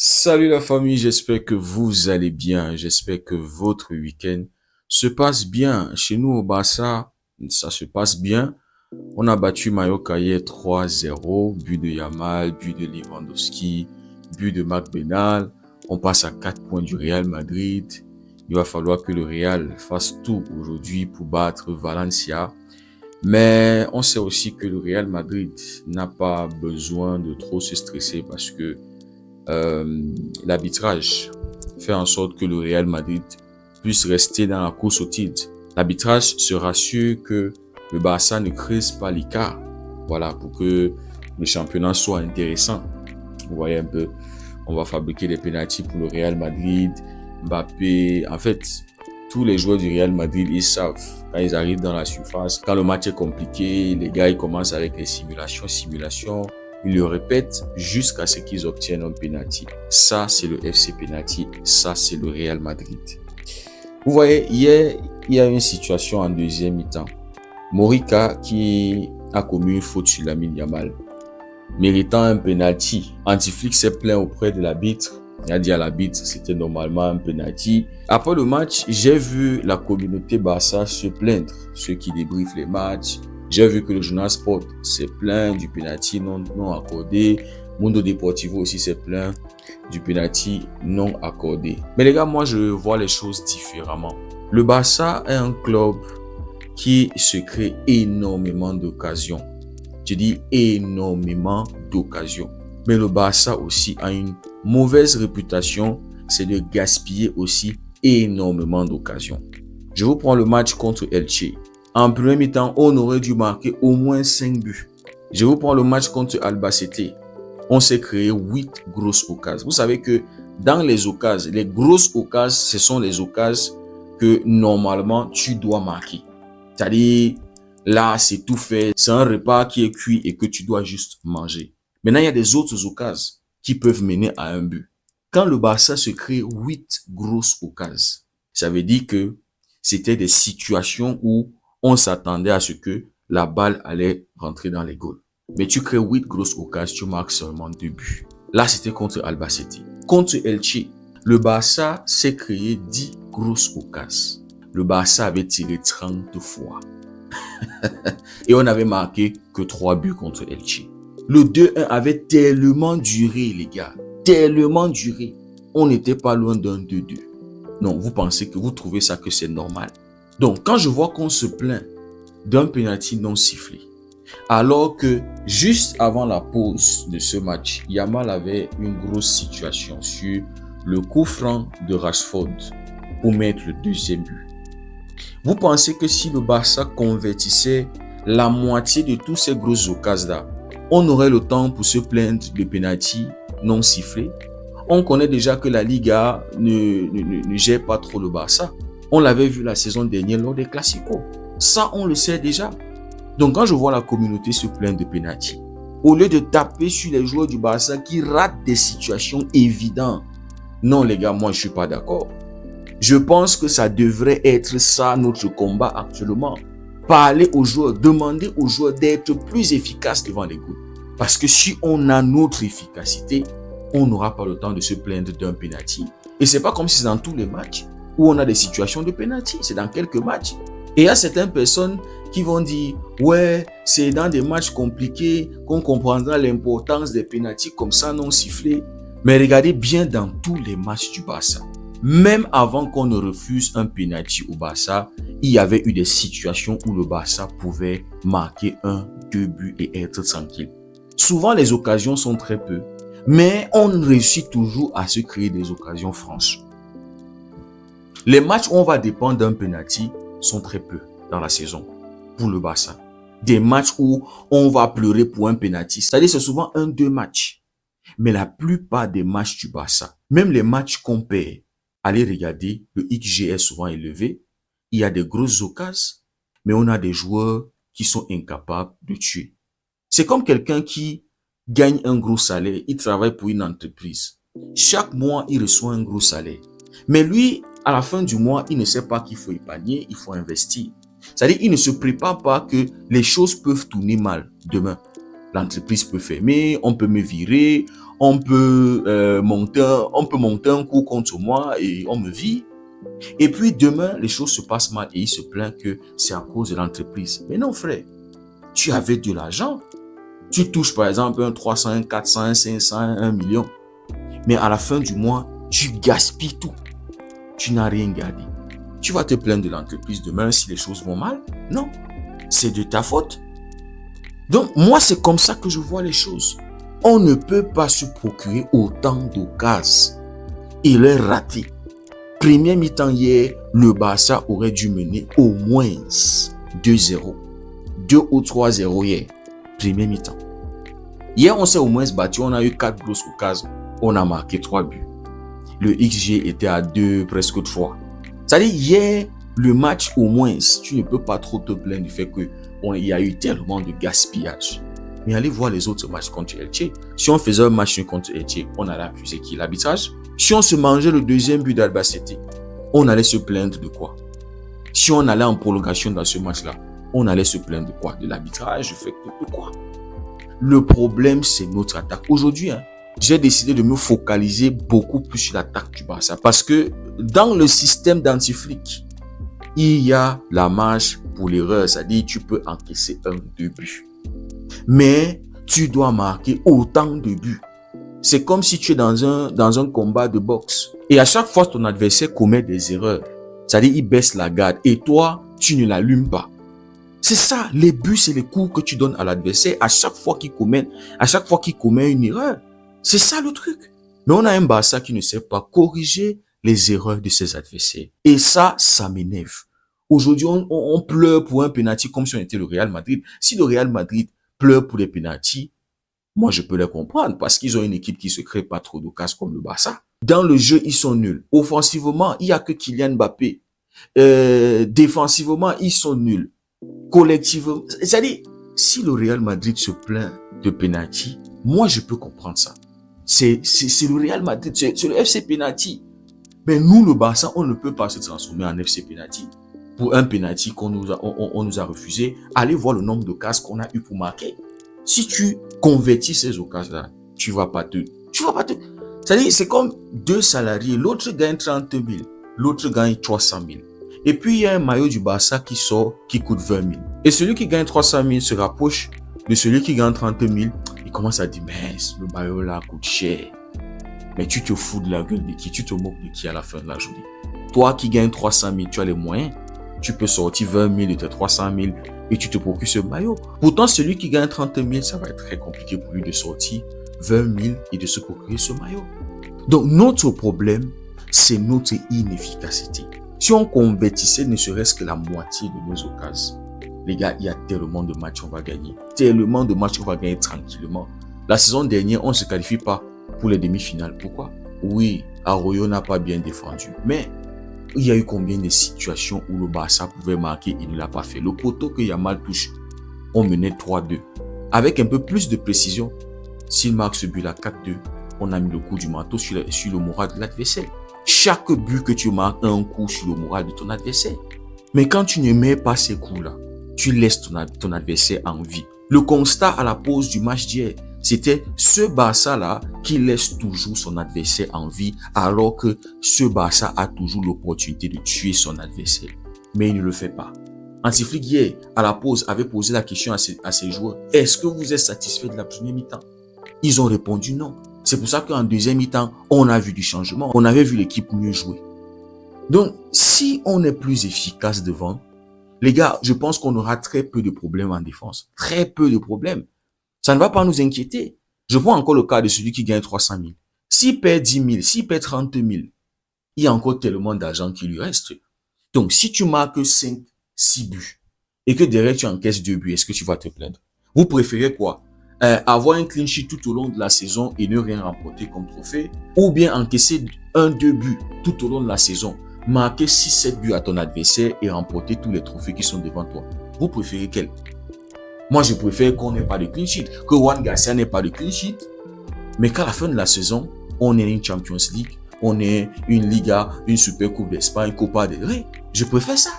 Salut la famille, j'espère que vous allez bien, j'espère que votre week-end se passe bien. Chez nous au Barça, ça se passe bien. On a battu Mallorca hier 3-0, but de Yamal, but de Lewandowski, but de McBenal. On passe à 4 points du Real Madrid. Il va falloir que le Real fasse tout aujourd'hui pour battre Valencia. Mais on sait aussi que le Real Madrid n'a pas besoin de trop se stresser parce que l'arbitrage fait en sorte que le Real Madrid puisse rester dans la course au titre. L'arbitrage se rassure que le Barça ne creuse pas l'écart. Voilà, pour que le championnat soit intéressant. Vous voyez un peu, on va fabriquer des pénaltys pour le Real Madrid, Mbappé. En fait, tous les joueurs du Real Madrid, ils savent quand ils arrivent dans la surface, quand le match est compliqué, les gars, ils commencent avec les simulations. Ils le répètent jusqu'à ce qu'ils obtiennent un penalty. Ça, c'est le FC Penalty. Ça, c'est le Real Madrid. Vous voyez, hier, il y a une situation en deuxième mi-temps. Morica qui a commis une faute sur Lamine Yamal, méritant un penalty. Antiflick s'est plaint auprès de l'arbitre. Il a dit à l'arbitre que c'était normalement un penalty. Après le match, j'ai vu la communauté Barça se plaindre, ceux qui débriefent les matchs. J'ai vu que le journal Sport s'est plaint du penalty non accordé. Mundo Deportivo aussi s'est plaint du penalty non accordé. Mais les gars, moi je vois les choses différemment. Le Barça est un club qui se crée énormément d'occasions. Je dis énormément d'occasions. Mais le Barça aussi a une mauvaise réputation, c'est de gaspiller aussi énormément d'occasions. Je vous prends le match contre Elche. En premier mi-temps, on aurait dû marquer au moins 5 buts. Je vous prends le match contre Albacete. On s'est créé 8 grosses occasions. Vous savez que dans les occasions, les grosses occasions, ce sont les occasions que normalement tu dois marquer. C'est-à-dire, là, c'est tout fait. C'est un repas qui est cuit et que tu dois juste manger. Maintenant, il y a des autres occasions qui peuvent mener à un but. Quand le Barça se crée 8 grosses occasions, ça veut dire que c'était des situations où on s'attendait à ce que la balle allait rentrer dans les goals. Mais tu crées 8 grosses occasions, tu marques seulement 2 buts. Là, c'était contre Albacete. Contre Elche, le Barça s'est créé 10 grosses occasions. Le Barça avait tiré 30 fois. Et on n'avait marqué que 3 buts contre Elche. Le 2-1 avait tellement duré, les gars. Tellement duré. On n'était pas loin d'un 2-2. Non, vous pensez que vous trouvez ça que c'est normal. Donc, quand je vois qu'on se plaint d'un penalty non sifflé, alors que juste avant la pause de ce match, Yamal avait une grosse situation sur le coup franc de Rashford pour mettre le deuxième but. Vous pensez que si le Barça convertissait la moitié de tous ces grosses occasions-là, on aurait le temps pour se plaindre de penalty non sifflé? On connaît déjà que la Liga ne gère pas trop le Barça. On l'avait vu la saison dernière lors des Classicos. Ça, on le sait déjà. Donc, quand je vois la communauté se plaindre de penalty, au lieu de taper sur les joueurs du Barça qui ratent des situations évidentes, non les gars, moi je suis pas d'accord. Je pense que ça devrait être ça notre combat actuellement. Parler aux joueurs, demander aux joueurs d'être plus efficaces devant les goals. Parce que si on a notre efficacité, on n'aura pas le temps de se plaindre d'un penalty. Et c'est pas comme si c'est dans tous les matchs où on a des situations de penalty. C'est dans quelques matchs. Et il y a certaines personnes qui vont dire « Ouais, c'est dans des matchs compliqués qu'on comprendra l'importance des penaltys comme ça non sifflés. » Mais regardez bien dans tous les matchs du Barça. Même avant qu'on ne refuse un penalty au Barça, il y avait eu des situations où le Barça pouvait marquer 1, 2 buts et être tranquille. Souvent, les occasions sont très peu, mais on réussit toujours à se créer des occasions franches. Les matchs où on va dépendre d'un penalty sont très peu dans la saison pour le Barça. Des matchs où on va pleurer pour un penalty, c'est-à-dire c'est souvent 1-2 matchs. Mais la plupart des matchs du Barça, même les matchs qu'on perd, allez regarder, le XG est souvent élevé. Il y a des grosses occasions, mais on a des joueurs qui sont incapables de tuer. C'est comme quelqu'un qui gagne un gros salaire, il travaille pour une entreprise. Chaque mois, il reçoit un gros salaire. Mais lui, à la fin du mois, il ne sait pas qu'il faut épargner, il faut investir. C'est-à-dire, il ne se prépare pas que les choses peuvent tourner mal demain. L'entreprise peut fermer, on peut me virer, on peut monter un coup contre moi et on me vire. Et puis demain, les choses se passent mal et il se plaint que c'est à cause de l'entreprise. Mais non, frère, tu avais de l'argent. Tu touches par exemple un 300, un 400, un 500, 1 million. Mais à la fin du mois, tu gaspilles tout. Tu n'as rien gardé. Tu vas te plaindre de l'entreprise demain si les choses vont mal? Non, c'est de ta faute. Donc moi, c'est comme ça que je vois les choses. On ne peut pas se procurer autant d'occasions et les rater. Premier mi-temps hier, le Barça aurait dû mener au moins 2-0. 2 ou 3-0 hier. Premier mi-temps. Hier, on s'est au moins battu. On a eu 4 grosses occasions. On a marqué 3 buts. Le XG était à 2, presque 3. C'est-à-dire, hier, le match, au moins, tu ne peux pas trop te plaindre du fait qu'il y a eu tellement de gaspillage. Mais allez voir les autres matchs contre Elche. Si on faisait un match contre Elche, on allait accuser qui? L'arbitrage. Si on se mangeait le deuxième but d'Albacete, on allait se plaindre de quoi? Si on allait en prolongation dans ce match-là, on allait se plaindre de quoi? De l'arbitrage, de quoi? Le problème, c'est notre attaque. Aujourd'hui, j'ai décidé de me focaliser beaucoup plus sur l'attaque du Barça. Parce que dans le système d'anti-flic, il y a la marge pour l'erreur. C'est-à-dire, tu peux encaisser 1-2 buts. Mais tu dois marquer autant de buts. C'est comme si tu es dans un combat de boxe. Et à chaque fois, ton adversaire commet des erreurs. C'est-à-dire, il baisse la garde. Et toi, tu ne l'allumes pas. C'est ça, les buts, c'est les coups que tu donnes à l'adversaire à chaque fois qu'il commet une erreur. C'est ça le truc. Mais on a un Barça qui ne sait pas corriger les erreurs de ses adversaires. Et ça m'énerve. Aujourd'hui, on pleure pour un penalty comme si on était le Real Madrid. Si le Real Madrid pleure pour les penaltys, moi, je peux les comprendre parce qu'ils ont une équipe qui se crée pas trop d'occasions comme le Barça. Dans le jeu, ils sont nuls. Offensivement, il y a que Kylian Mbappé. Défensivement, ils sont nuls. Collectivement, c'est-à-dire, si le Real Madrid se plaint de penalty, moi, je peux comprendre ça. C'est le Real Madrid, c'est le FC penalty. Mais nous, le Barça, on ne peut pas se transformer en FC penalty. Pour un penalty qu'on nous a refusé, allez voir le nombre de cases qu'on a eu pour marquer. Si tu convertis ces occasions-là, tu vas pas te, c'est-à-dire, c'est comme 2 salariés. L'autre gagne 30 000, l'autre gagne 300 000. Et puis, il y a un maillot du Barça qui sort, qui coûte 20 000. Et celui qui gagne 300 000 se rapproche de celui qui gagne 30 000. Il commence à dire, mais le maillot là coûte cher. Mais tu te fous de la gueule de qui? Tu te moques de qui à la fin de la journée? Toi qui gagnes 300 000, tu as les moyens. Tu peux sortir 20 000 de tes 300 000 et tu te procures ce maillot. Pourtant, celui qui gagne 30 000, ça va être très compliqué pour lui de sortir 20 000 et de se procurer ce maillot. Donc, notre problème, c'est notre inefficacité. Si on convertissait ne serait-ce que la moitié de nos occasions, les gars, il y a tellement de matchs qu'on va gagner. Tellement de matchs qu'on va gagner tranquillement. La saison dernière, on ne se qualifie pas pour les demi-finales. Pourquoi? Oui, Arroyo n'a pas bien défendu. Mais il y a eu combien de situations où le Barça pouvait marquer, il ne l'a pas fait. Le poteau que Yamal touche, on menait 3-2. Avec un peu plus de précision, s'il marque ce but-là 4-2, on a mis le coup du marteau sur le moral de l'adversaire. Chaque but que tu marques a un coup sur le moral de ton adversaire. Mais quand tu ne mets pas ces coups-là, tu laisses ton adversaire en vie. Le constat à la pause du match d'hier, c'était ce Barça-là qui laisse toujours son adversaire en vie, alors que ce Barça a toujours l'opportunité de tuer son adversaire. Mais il ne le fait pas. Antiflic hier, à la pause, avait posé la question à ses joueurs. Est-ce que vous êtes satisfait de la première mi-temps? Ils ont répondu non. C'est pour ça qu'en deuxième mi-temps, on a vu du changement. On avait vu l'équipe mieux jouer. Donc, si on est plus efficace devant, les gars, je pense qu'on aura très peu de problèmes en défense. Très peu de problèmes. Ça ne va pas nous inquiéter. Je prends encore le cas de celui qui gagne 300 000. S'il perd 10 000, s'il perd 30 000, il y a encore tellement d'argent qui lui reste. Donc, si tu marques 5, 6 buts et que derrière tu encaisses 2 buts, est-ce que tu vas te plaindre? Vous préférez quoi? Avoir un clean sheet tout au long de la saison et ne rien remporter comme trophée, ou bien encaisser 1-2 buts tout au long de la saison, marquer 6-7 buts à ton adversaire et remporter tous les trophées qui sont devant toi? Vous préférez quel? Moi, je préfère qu'on n'ait pas de clean sheet, que Juan Garcia n'ait pas de clean sheet, mais qu'à la fin de la saison, on ait une Champions League, on ait une Liga, une Super Coupe d'Espagne, Copa del Rey. Je préfère ça.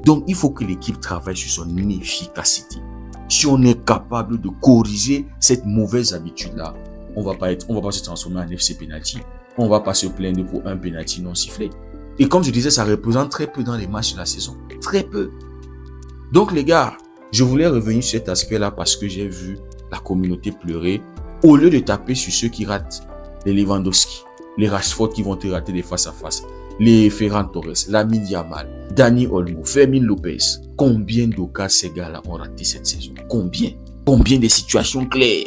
Donc, il faut que l'équipe travaille sur son efficacité. Si on est capable de corriger cette mauvaise habitude-là, on va pas se transformer en FC penalty. On va pas se plaindre pour un penalty non sifflé. Et comme je disais, ça représente très peu dans les matchs de la saison. Très peu. Donc les gars, je voulais revenir sur cet aspect-là parce que j'ai vu la communauté pleurer au lieu de taper sur ceux qui ratent. Les Lewandowski, les Rashford qui vont te rater des face à face, les Ferran Torres, Lamine Yamal, Dani Olmo, Fermin Lopez. Combien d'occasions ces gars-là ont raté cette saison? Combien de situations claires?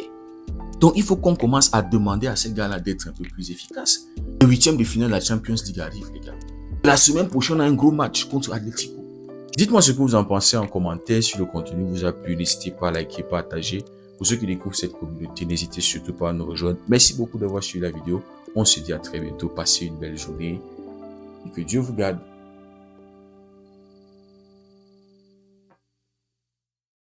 Donc il faut qu'on commence à demander à ces gars-là d'être un peu plus efficaces. Le 8e de finale de la Champions League arrive, les gars. La semaine prochaine, on a un gros match contre Atletico. Dites-moi ce que vous en pensez en commentaire. Si le contenu vous a plu, n'hésitez pas à liker, partager. Pour ceux qui découvrent cette communauté, n'hésitez surtout pas à nous rejoindre. Merci beaucoup d'avoir suivi la vidéo. On se dit à très bientôt. Passez une belle journée et que Dieu vous garde.